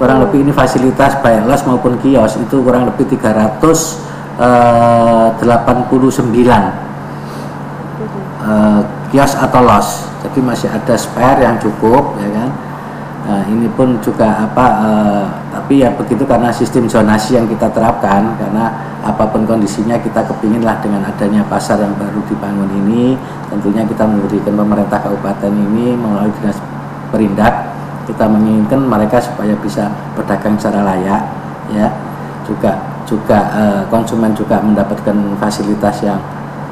G: Kurang lebih ini fasilitas baik los maupun kios itu kurang lebih 389 kios atau los. Jadi masih ada spare yang cukup ya kan. Ini pun juga tapi ya begitu karena sistem zonasi yang kita terapkan, karena apapun kondisinya kita kepinginlah dengan adanya pasar yang baru dibangun ini, tentunya kita memberikan pemerintah kabupaten ini melalui dinas perindak, kita menginginkan mereka supaya bisa berdagang secara layak ya, juga konsumen juga mendapatkan fasilitas yang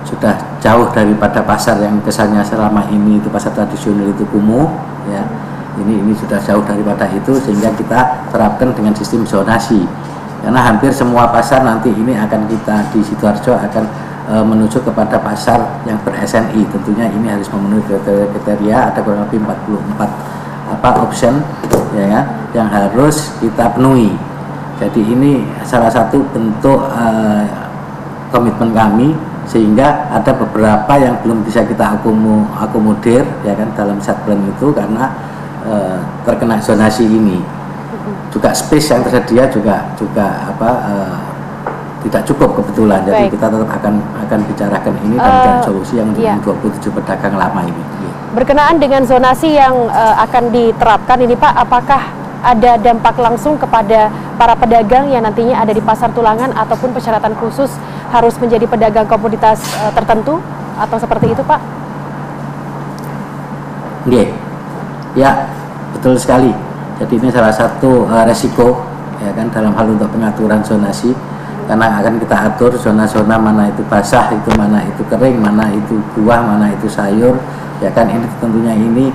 G: sudah jauh daripada pasar yang kesannya selama ini itu pasar tradisional itu kumuh ya. Ini sudah jauh daripada itu, sehingga kita terapkan dengan sistem zonasi, karena hampir semua pasar nanti ini akan kita di Sidoarjo akan menuju kepada pasar yang ber-SNI. Tentunya ini harus memenuhi kriteria, ada kurang lebih 44 option ya kan, yang harus kita penuhi. Jadi ini salah satu bentuk komitmen kami, sehingga ada beberapa yang belum bisa kita akomodir ya kan dalam set plan itu karena terkena zonasi ini. Juga space yang tersedia juga tidak cukup kebetulan. Jadi kita tetap akan bicarakan ini dan mencari solusi yang untuk 27 pedagang lama ini.
A: Berkenaan dengan zonasi yang akan diterapkan ini Pak, apakah ada dampak langsung kepada para pedagang yang nantinya ada di Pasar Tulangan ataupun persyaratan khusus harus menjadi pedagang komoditas tertentu atau seperti itu Pak?
G: Ya, betul sekali. Jadi ini salah satu resiko ya kan dalam hal untuk pengaturan zonasi, karena akan kita atur zona-zona mana itu basah, itu mana itu kering, mana itu buah, mana itu sayur ya kan. Ini tentunya ini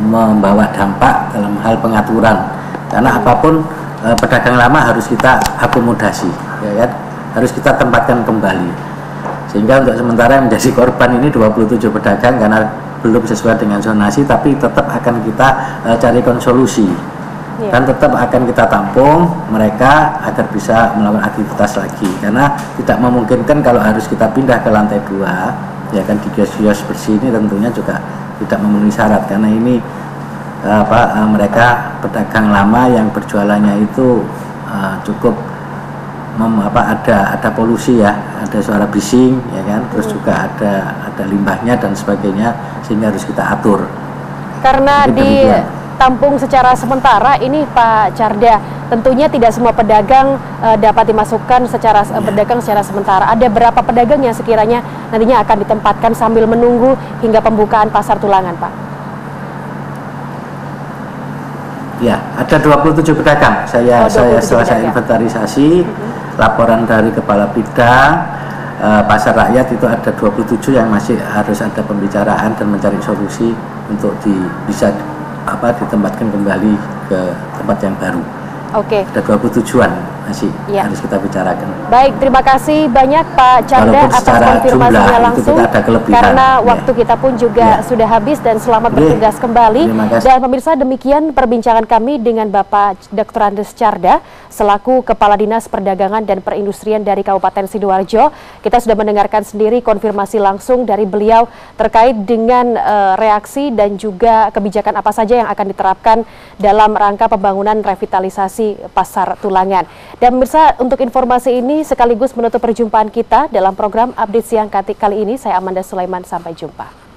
G: membawa dampak dalam hal pengaturan, karena apapun pedagang lama harus kita akomodasi ya kan, harus kita tempatkan kembali. Sehingga untuk sementara yang menjadi korban ini 27 pedagang karena belum sesuai dengan zonasi, tapi tetap akan kita carikan solusi. Dan tetap akan kita tampung mereka agar bisa melakukan aktivitas lagi, karena tidak memungkinkan kalau harus kita pindah ke lantai 2, ya kan, di kios-kios bersih ini tentunya juga tidak memenuhi syarat, karena ini mereka pedagang lama yang berjualannya itu cukup ada polusi ya, ada suara bising ya kan, terus juga ada limbahnya dan sebagainya, sehingga harus kita atur.
A: Karena ditampung secara sementara ini Pak Carda, tentunya tidak semua pedagang dapat dimasukkan secara berdagang secara sementara. Ada berapa pedagang yang sekiranya nantinya akan ditempatkan sambil menunggu hingga pembukaan pasar Tulangan, Pak?
G: Ya, ada 27 pedagang. Setelah saya inventarisasi, laporan dari Kepala Bidang Pasar Rakyat itu ada 27 yang masih harus ada pembicaraan dan mencari solusi untuk bisa ditempatkan kembali ke tempat yang baru.
A: Oke.
G: Ada 27-an masih harus kita bicarakan.
A: Baik, terima kasih banyak Pak Carda atas konfirmasinya langsung. Karena waktu kita pun juga sudah habis, dan selamat bertugas kembali. Dan pemirsa, demikian perbincangan kami dengan Bapak Dr. Andes Carda selaku Kepala Dinas Perdagangan dan Perindustrian dari Kabupaten Sidoarjo. Kita sudah mendengarkan sendiri konfirmasi langsung dari beliau terkait dengan reaksi dan juga kebijakan apa saja yang akan diterapkan dalam rangka pembangunan revitalisasi Pasar Tulangan. Dan pemirsa, untuk informasi ini sekaligus menutup perjumpaan kita dalam program Update Siang kali ini. Saya Amanda Sulaiman, sampai jumpa.